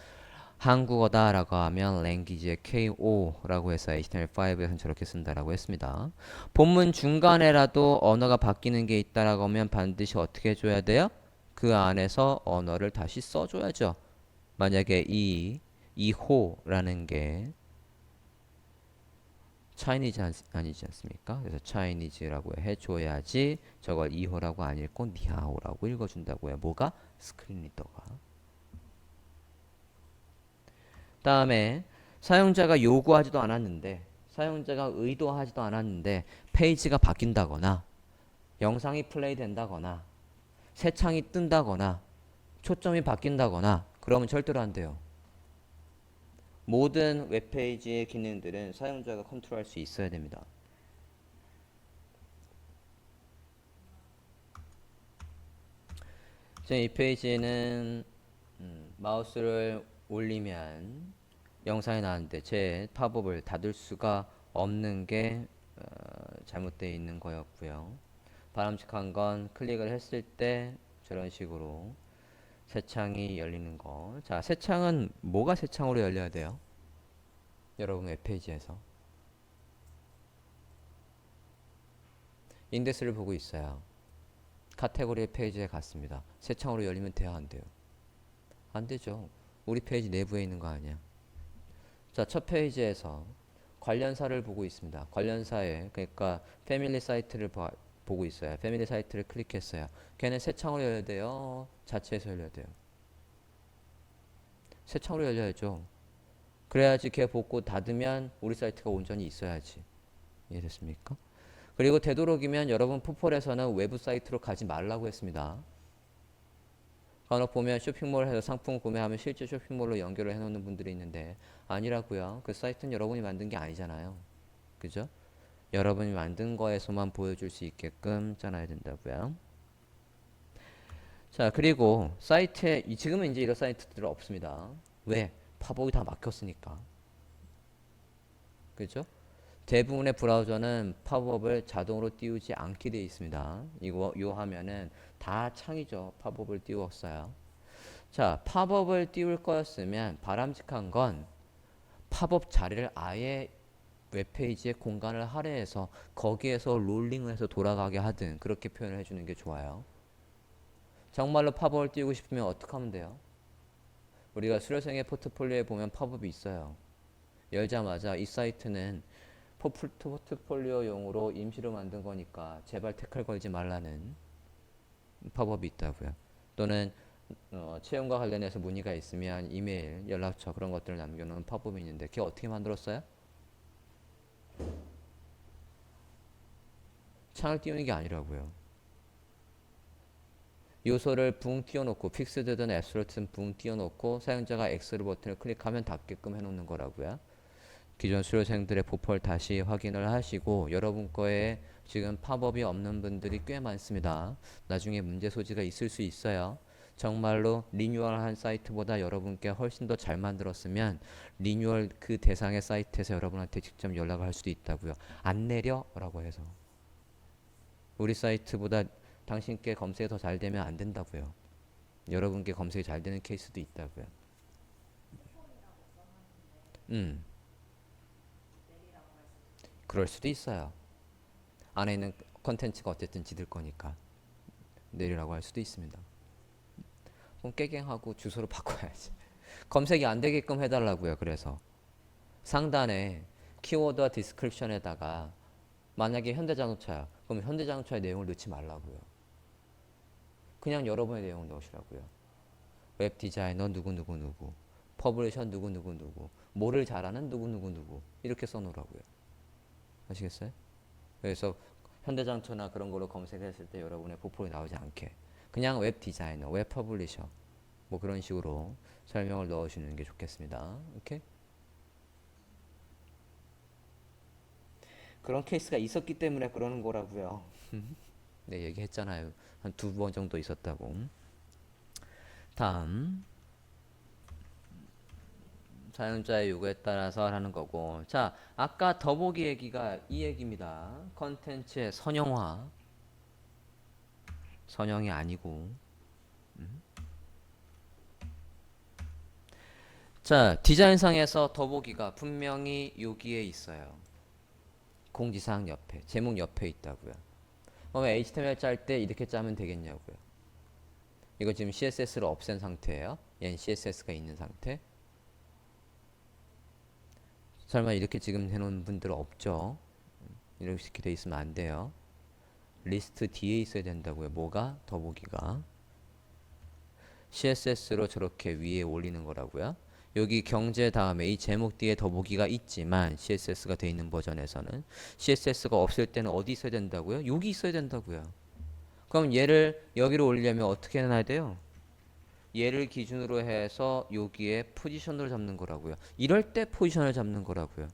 [SPEAKER 1] 한국어다라고 하면 language의 KO라고 해서 HTML5에서는 저렇게 쓴다라고 했습니다. 본문 중간에라도 언어가 바뀌는 게 있다라고 하면 반드시 어떻게 해줘야 돼요? 그 안에서 언어를 다시 써줘야죠. 만약에 이호라는 게 차이니즈 아니지 않습니까? 그래서 차이니즈라고 해줘야지 저걸 이호라고 안 읽고 니하오라고 읽어준다고요. 뭐가? 스크린 리더가. 다음에 사용자가 요구하지도 않았는데 사용자가 의도하지도 않았는데 페이지가 바뀐다거나 영상이 플레이 된다거나 새 창이 뜬다거나 초점이 바뀐다거나 그러면 절대로 안 돼요. 모든 웹페이지의 기능들은 사용자가 컨트롤할 수 있어야 됩니다. 지금 이 페이지는 마우스를 올리면 영상이 나왔는데 제 팝업을 닫을 수가 없는 게 잘못되어 있는 거였고요. 바람직한 건 클릭을 했을 때 저런 식으로 새 창이 열리는 거. 자, 새 창은 뭐가 새 창으로 열려야 돼요? 여러분 웹페이지에서 인덱스를 보고 있어요. 카테고리 페이지에 갔습니다. 새 창으로 열리면 돼야 안 돼요? 안 되죠. 우리 페이지 내부에 있는 거 아니야. 자, 첫 페이지에서 관련사를 보고 있습니다. 관련사에 그러니까 패밀리 사이트를 보고 있어요. 패밀리 사이트를 클릭했어요. 걔는 새 창으로 열려야 돼요? 자체에서 열려야 돼요? 새 창으로 열려야죠. 그래야지 걔 보고 닫으면 우리 사이트가 온전히 있어야지. 이해됐습니까? 그리고 되도록이면 여러분 포폴에서는 외부 사이트로 가지 말라고 했습니다. 간혹 보면 쇼핑몰에서 상품 구매하면 실제 쇼핑몰로 연결을 해놓는 분들이 있는데 아니라고요. 그 사이트는 여러분이 만든 게 아니잖아요. 그죠? 여러분이 만든 거에서만 보여줄 수 있게끔 짜놔야 된다고요. 자, 그리고 사이트에 지금은 이제 이런 사이트들 없습니다. 왜? 팝업이 다 막혔으니까. 그죠? 대부분의 브라우저는 팝업을 자동으로 띄우지 않게 되어 있습니다. 요 화면은 다 창이죠. 팝업을 띄웠어요. 자, 팝업을 띄울 거였으면 바람직한 건 팝업 자리를 아예 웹페이지에 공간을 할애해서 거기에서 롤링을 해서 돌아가게 하든 그렇게 표현을 해주는 게 좋아요. 정말로 팝업을 띄우고 싶으면 어떻게 하면 돼요? 우리가 수료생의 포트폴리오에 보면 팝업이 있어요. 열자마자 이 사이트는 포트폴리오용으로 임시로 만든 거니까 제발 태클 걸지 말라는 팝업이 있다고요. 또는 채용과 관련해서 문의가 있으면 이메일, 연락처 그런 것들을 남겨놓은 팝업이 있는데 그게 어떻게 만들었어요? 창을 띄우는 게 아니라고요. 요소를 붕 띄워놓고 픽스드든 앱솔루트든 붕 띄워놓고 사용자가 X 버튼을 클릭하면 닫게끔 해놓는 거라고요. 기존 수료생들의 보폴 다시 확인을 하시고 여러분 거에 지금 팝업이 없는 분들이 꽤 많습니다. 나중에 문제 소지가 있을 수 있어요. 정말로 리뉴얼한 사이트보다 여러분께 훨씬 더 잘 만들었으면 리뉴얼 그 대상의 사이트에서 여러분한테 직접 연락을 할 수도 있다고요. 안 내려? 라고 해서 우리 사이트보다 당신께 검색이 더 잘 되면 안 된다고요. 여러분께 검색이 잘 되는 케이스도 있다고요. 그럴 수도 있어요. 안에 있는 컨텐츠가 어쨌든 지들 거니까 내리라고 할 수도 있습니다. 그럼 깨갱하고 주소를 바꿔야지. 검색이 안 되게끔 해달라고요. 그래서 상단에 키워드와 디스크립션에다가 만약에 현대자동차야. 그럼 현대자동차의 내용을 넣지 말라고요. 그냥 여러분의 내용을 넣으시라고요. 웹 디자이너 누구누구누구, 퍼블리셔 누구누구누구, 뭐를 잘하는 누구누구누구 이렇게 써놓으라고요. 아시겠어요? 그래서 현대자동차나 그런 걸로 검색했을 때 여러분의 보폭이 나오지 않게 그냥 웹 디자이너, 웹 퍼블리셔 뭐 그런 식으로 설명을 넣으시는 게 좋겠습니다. 오케이? 그런 케이스가 있었기 때문에 그러는 거라고요. 네, 얘기했잖아요. 한 2번 정도 있었다고. 다음 사용자의 요구에 따라서 하는 거고. 자, 아까 더보기 얘기가 이 얘기입니다. 컨텐츠의 선형화. 선형이 아니고 자, 디자인상에서 더보기가 분명히 여기에 있어요. 공지사항 옆에, 제목 옆에 있다고요. 그러면 HTML 짤 때 이렇게 짜면 되겠냐고요. 이거 지금 CSS를 없앤 상태예요. 얘는 CSS가 있는 상태. 설마 이렇게 지금 해놓은 분들 없죠? 이렇게 돼 있으면 안 돼요. 리스트 뒤에 있어야 된다고요. 뭐가? 더보기가. CSS로 저렇게 위에 올리는 거라고요. 여기 경제 다음에 이 제목 뒤에 더보기가 있지만 CSS가 돼 있는 버전에서는 CSS가 없을 때는 어디 있어야 된다고요? 여기 있어야 된다고요. 그럼 얘를 여기로 올리려면 어떻게 해놔야 돼요? 얘를 기준으로 해서 여기에 포지션을 잡는 거라고요. 이럴 때 포지션을 잡는 거라고요.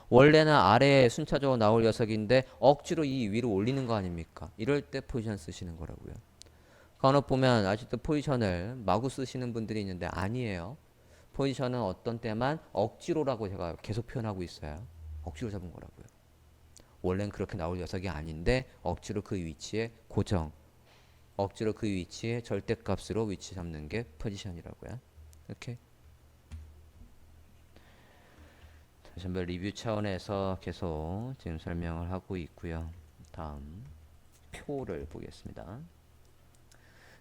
[SPEAKER 1] 원래는 아래에 순차적으로 나올 녀석인데 억지로 이 위로 올리는 거 아닙니까? 이럴 때 포지션 쓰시는 거라고요. 간혹 보면 아직도 포지션을 마구 쓰시는 분들이 있는데 아니에요. 포지션은 어떤 때만 억지로라고 제가 계속 표현하고 있어요. 억지로 잡은 거라고요. 원래는 그렇게 나올 녀석이 아닌데 억지로 그 위치에 고정, 억지로 그 위치에 절대값으로 위치 잡는 게 포지션이라고요. 이렇게 다시 한번 리뷰 차원에서 계속 지금 설명을 하고 있고요. 다음 표를 보겠습니다.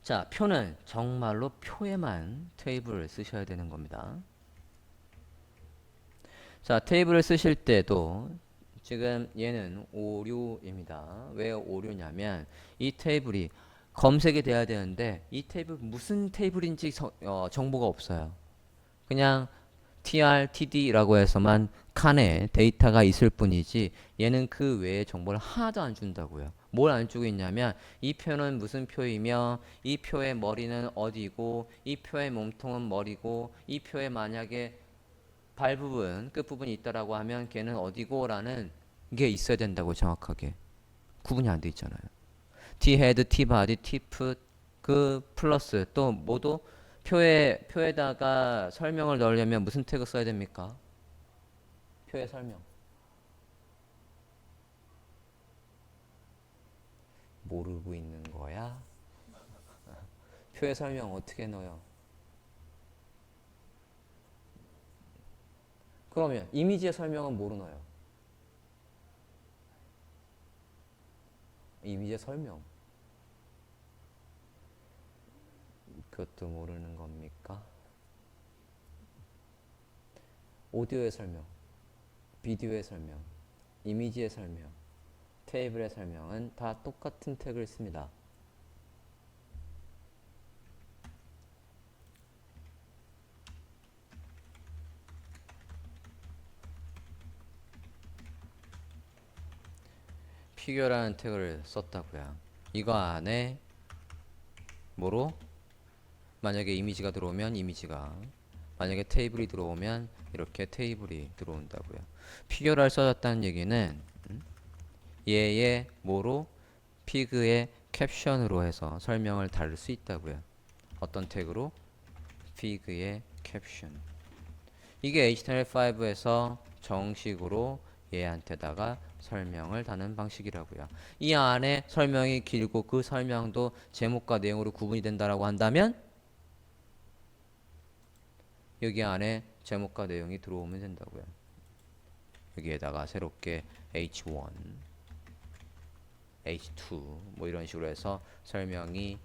[SPEAKER 1] 자, 표는 정말로 표에만 테이블을 쓰셔야 되는 겁니다. 자, 테이블을 쓰실 때도 지금 얘는 오류입니다. 왜 오류냐면 이 테이블이 검색이 돼야 되는데 이 테이블 무슨 테이블인지 정보가 없어요. 그냥 tr, td라고 해서만 칸에 데이터가 있을 뿐이지 얘는 그 외에 정보를 하나도 안 준다고요. 뭘 안 주고 있냐면 이 표는 무슨 표이며 이 표의 머리는 어디고 이 표의 몸통은 머리고 이 표에 만약에 발 부분, 끝 부분이 있다라고 하면 걔는 어디고 라는 게 있어야 된다고 정확하게. 구분이 안 돼 있잖아요. T 헤드, T 바디, T 풋, 그 플러스 또 모두 표에다가 설명을 넣으려면 무슨 태그 써야 됩니까? 표의 설명. 모르고 있는 거야? 표의 설명 어떻게 넣어요? 그러면 이미지의 설명은 뭐로 넣어요? 이미지의 설명. 그것도 모르는 겁니까? 오디오의 설명, 비디오의 설명, 이미지의 설명, 테이블의 설명은 다 똑같은 태그를 씁니다. 피규어라는 태그를 썼다고요. 이거 안에 뭐로? 만약에 이미지가 들어오면 이미지가, 만약에 테이블이 들어오면 이렇게 테이블이 들어온다고요. 피규어를 써졌다는 얘기는 얘의 뭐로? 피그의 캡션으로 해서 설명을 다룰 수 있다고요. 어떤 태그로? 피그의 캡션. 이게 HTML5에서 정식으로 얘한테다가 설명을 다는 방식이라고요. 이 안에 설명이 길고 그 설명도 제목과 내용으로 구분이 된다라고 한다면 여기 안에 제목과 내용이 들어오면 된다고요. 여기에다가 새롭게 H1, H2 뭐 이런 식으로 해서 설명이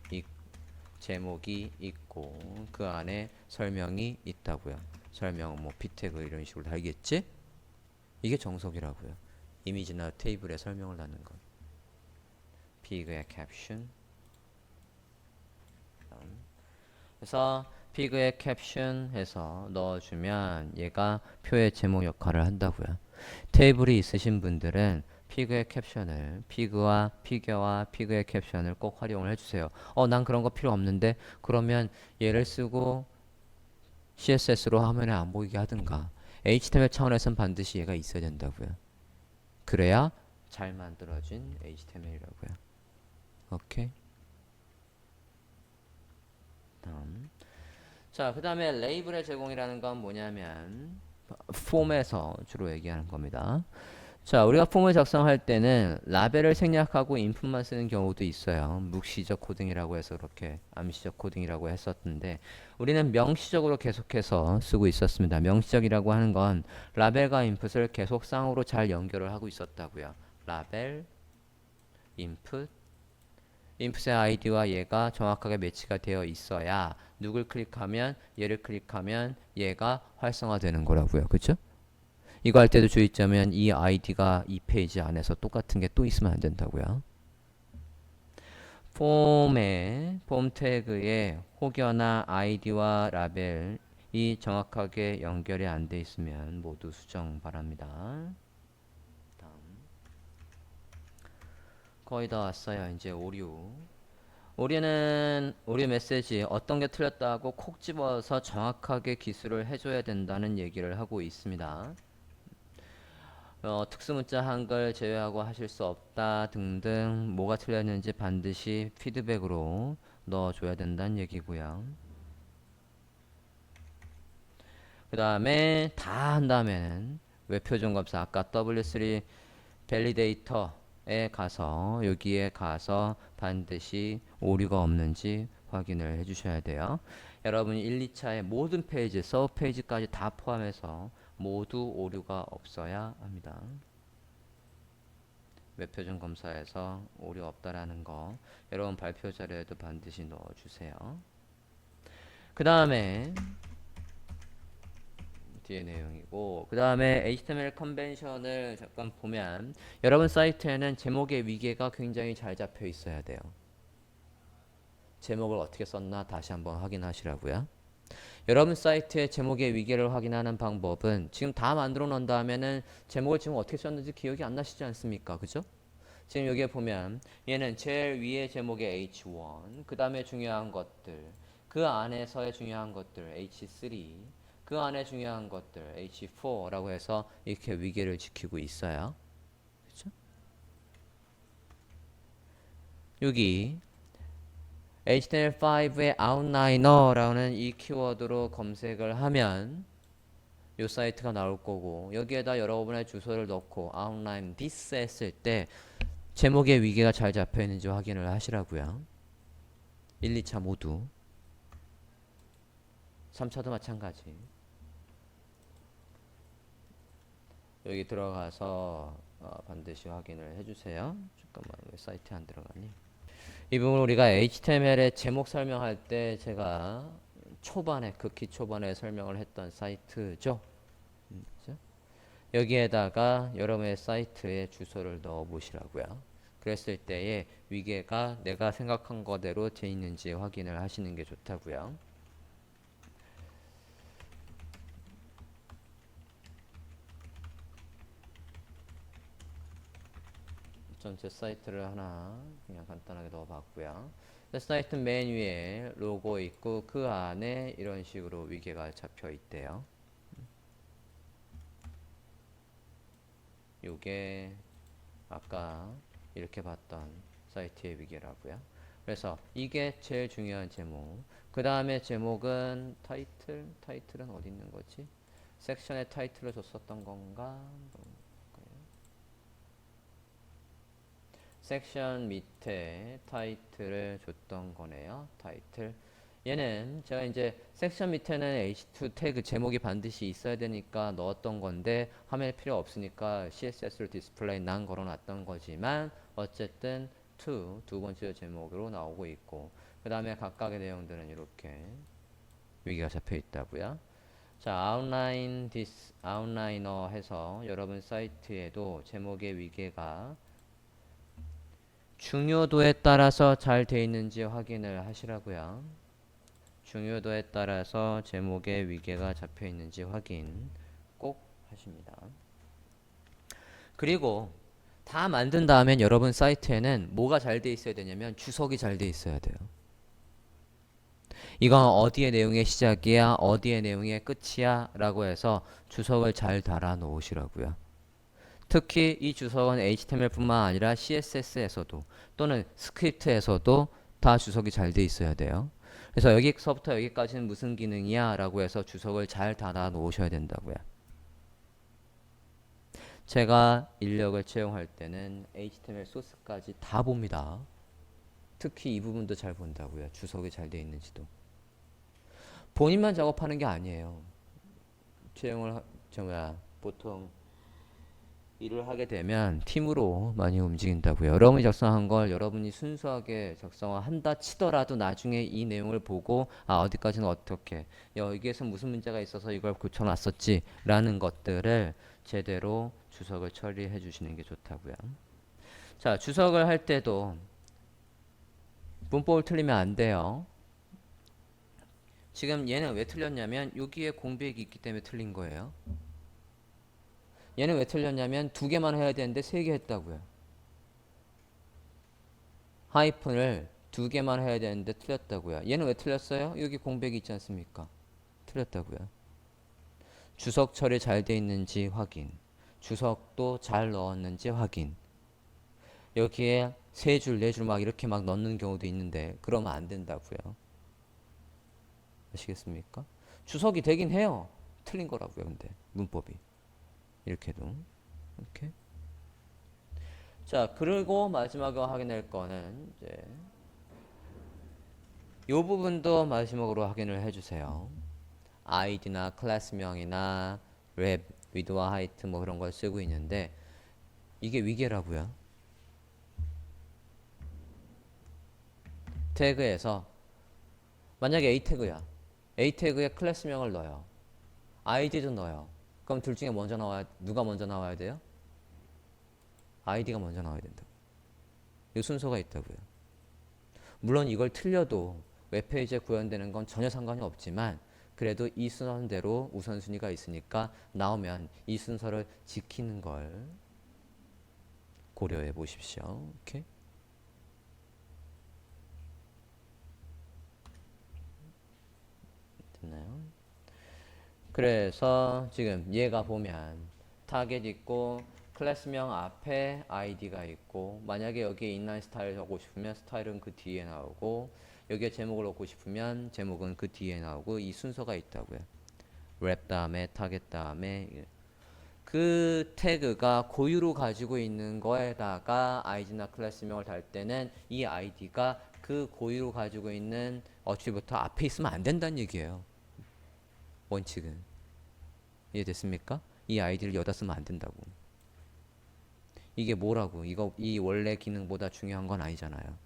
[SPEAKER 1] 제목이 있고 그 안에 설명이 있다고요. 설명은 뭐 피태그 이런 식으로 달겠지? 이게 정석이라고요. 이미지나 테이블에 설명을 하는 것. 피그의 캡션. 그래서 피그의 캡션 해서 넣어주면 얘가 표의 제목 역할을 한다고요. 테이블이 있으신 분들은 피그의 캡션을, 피그와 피겨와 피그의 캡션을 꼭 활용을 해주세요. 난 그런 거 필요 없는데 그러면 얘를 쓰고 CSS로 화면에 안 보이게 하든가. HTML 차원에선 반드시 얘가 있어야 된다고요. 그래야 잘 만들어진 HTML이라고요. 오케이. 다음. 자, 그 다음에 레이블의 제공이라는 건 뭐냐면 폼에서 주로 얘기하는 겁니다. 자, 우리가 폼을 작성할 때는 라벨을 생략하고 인풋만 쓰는 경우도 있어요. 묵시적 코딩이라고 해서 그렇게 암시적 코딩이라고 했었는데 우리는 명시적으로 계속해서 쓰고 있었습니다. 명시적이라고 하는 건 라벨과 인풋을 계속 쌍으로 잘 연결을 하고 있었다고요. 라벨, 인풋, 인풋의 아이디와 얘가 정확하게 매치가 되어 있어야 누굴 클릭하면 얘를 클릭하면 얘가 활성화되는 거라고요. 그렇죠? 이거 할 때도 주의점은 이 아이디가 이 페이지 안에서 똑같은 게 또 있으면 안 된다고요. 폼 태그에 혹여나 아이디와 라벨이 정확하게 연결이 안 돼 있으면 모두 수정 바랍니다. 다음. 거의 다 왔어요. 이제 오류. 오류 메시지 어떤 게 틀렸다고 콕 집어서 정확하게 기술을 해줘야 된다는 얘기를 하고 있습니다. 특수문자 한글 제외하고 하실 수 없다 등등 뭐가 틀렸는지 반드시 피드백으로 넣어줘야 된다는 얘기고요. 그 다음에 다 한 다음에는 웹표준 검사 아까 W3 밸리데이터에 가서 여기에 가서 반드시 오류가 없는지 확인을 해주셔야 돼요. 여러분이 1, 2차의 모든 페이지, 서브 페이지까지 다 포함해서 모두 오류가 없어야 합니다. 웹표준 검사에서 오류 없다라는 거 여러분 발표 자료에도 반드시 넣어주세요. 그 다음에 뒤에 내용이고 그 다음에 HTML 컨벤션을 잠깐 보면 여러분 사이트에는 제목의 위계가 굉장히 잘 잡혀 있어야 돼요. 제목을 어떻게 썼나 다시 한번 확인하시라고요. 여러분 사이트의 제목의 위계를 확인하는 방법은 지금 다 만들어 놓은 다음에는 제목을 지금 어떻게 썼는지 기억이 안 나시지 않습니까? 그죠? 지금 여기에 보면 얘는 제일 위에 제목의 H1 그 다음에 중요한 것들 그 안에서의 중요한 것들 H3 그 안에 중요한 것들 H4라고 해서 이렇게 위계를 지키고 있어요. 그렇죠? 여기 HTML5의 outliner.라는 이 키워드로 검색을 하면 이 사이트가 나올 거고 여기에다 여러분의 주소를 넣고 outline this 했을 때 제목의 위계가 잘 잡혀 있는지 확인을 하시라고요. 1, 2차 모두 3차도 마찬가지. 여기 들어가서 반드시 확인을 해주세요. 잠깐만 왜 사이트에 안 들어가니? 이 부분 우리가 HTML의 제목 설명할 때 제가 초반에 극히 초반에 설명을 했던 사이트죠. 그렇죠? 여기에다가 여러분의 사이트에 주소를 넣어 보시라고요. 그랬을 때에 위계가 내가 생각한 거대로 돼 있는지 확인을 하시는 게 좋다고요. 전체 사이트를 하나 그냥 간단하게 넣어봤고요. 사이트 맨 위에 로고 있고 그 안에 이런 식으로 위계가 잡혀 있대요. 요게 아까 이렇게 봤던 사이트의 위계라고요. 그래서 이게 제일 중요한 제목. 그 다음에 제목은 타이틀은 어디 있는 거지? 섹션의 타이틀을 줬었던 건가? 섹션 밑에 타이틀을 줬던 거네요. 타이틀. 얘는 제가 이제 섹션 밑에는 h2 태그 제목이 반드시 있어야 되니까 넣었던 건데 화면에 필요 없으니까 CSS로 디스플레이 난 걸어놨던 거지만 어쨌든 두 번째 제목으로 나오고 있고 그 다음에 각각의 내용들은 이렇게 위기가 잡혀 있다고요. 자, outliner 해서 여러분 사이트에도 제목의 위계가 중요도에 따라서 잘 돼 있는지 확인을 하시라고요. 중요도에 따라서 제목의 위계가 잡혀 있는지 확인 꼭 하십니다. 그리고 다 만든 다음엔 여러분 사이트에는 뭐가 잘 돼 있어야 되냐면 주석이 잘 돼 있어야 돼요. 이건 어디의 내용의 시작이야, 어디의 내용의 끝이야 라고 해서 주석을 잘 달아 놓으시라고요. 특히 이 주석은 HTML뿐만 아니라 CSS에서도 또는 스크립트에서도 다 주석이 잘 돼 있어야 돼요. 그래서 여기서부터 여기까지는 무슨 기능이야 라고 해서 주석을 잘 달아 놓으셔야 된다고요. 제가 인력을 채용할 때는 HTML 소스까지 다 봅니다. 특히 이 부분도 잘 본다고요. 주석이 잘 돼 있는지도. 본인만 작업하는 게 아니에요. 보통 일을 하게 되면 팀으로 많이 움직인다고요. 여러분이 작성한 걸 여러분이 순수하게 작성한다 치더라도 나중에 이 내용을 보고 아 어디까지는 어떻게 여기에서 무슨 문제가 있어서 이걸 고쳐놨었지 라는 것들을 제대로 주석을 처리해 주시는 게 좋다고요. 자, 주석을 할 때도 문법을 틀리면 안 돼요. 지금 얘는 왜 틀렸냐면 여기에 공백이 있기 때문에 틀린 거예요. 얘는 왜 틀렸냐면 두 개만 해야 되는데 세 개 했다고요. 하이픈을 두 개만 해야 되는데 틀렸다고요. 얘는 왜 틀렸어요? 여기 공백이 있지 않습니까? 틀렸다고요. 주석 처리 잘 돼 있는지 확인. 주석도 잘 넣었는지 확인. 여기에 세 줄, 네 줄 막 이렇게 막 넣는 경우도 있는데 그러면 안 된다고요. 아시겠습니까? 주석이 되긴 해요. 틀린 거라고요. 근데 문법이 이렇게도 이렇게. 자, 그리고 마지막으로 확인할 거는 이제 이 부분도 마지막으로 확인을 해주세요. 아이디나 클래스명이나 랩, 위드와 하이트 뭐 그런 걸 쓰고 있는데 이게 위계라고요. 태그에서 만약에 A 태그야. A 태그에 클래스명을 넣어요. 아이디도 넣어요. 그럼 둘 중에 누가 먼저 나와야 돼요? 아이디가 먼저 나와야 된다. 이 순서가 있다고요. 물론 이걸 틀려도 웹페이지에 구현되는 건 전혀 상관이 없지만 그래도 이 순서대로 우선순위가 있으니까 나오면 이 순서를 지키는 걸 고려해 보십시오. 오케이? 됐나요? 그래서 지금 얘가 보면 타겟 있고 클래스명 앞에 아이디가 있고 만약에 여기에 인라인 스타일 하고 싶으면 스타일은 그 뒤에 나오고 여기에 제목을 넣고 싶으면 제목은 그 뒤에 나오고 이 순서가 있다고요. 랩 다음에 타겟 다음에 그 태그가 고유로 가지고 있는 거에다가 아이디나 클래스명을 달 때는 이 아이디가 그 고유로 가지고 있는 어트리뷰트 앞에 있으면 안 된다는 얘기예요. 원칙은. 이해됐습니까? 이 아이디를 여기다 쓰면 안 된다고. 이게 뭐라고? 이 원래 기능보다 중요한 건 아니잖아요.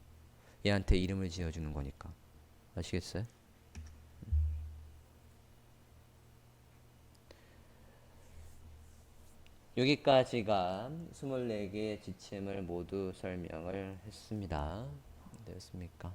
[SPEAKER 1] 얘한테 이름을 지어주는 거니까. 아시겠어요? 여기까지가 24개의 지침을 모두 설명을 했습니다. 되었습니까?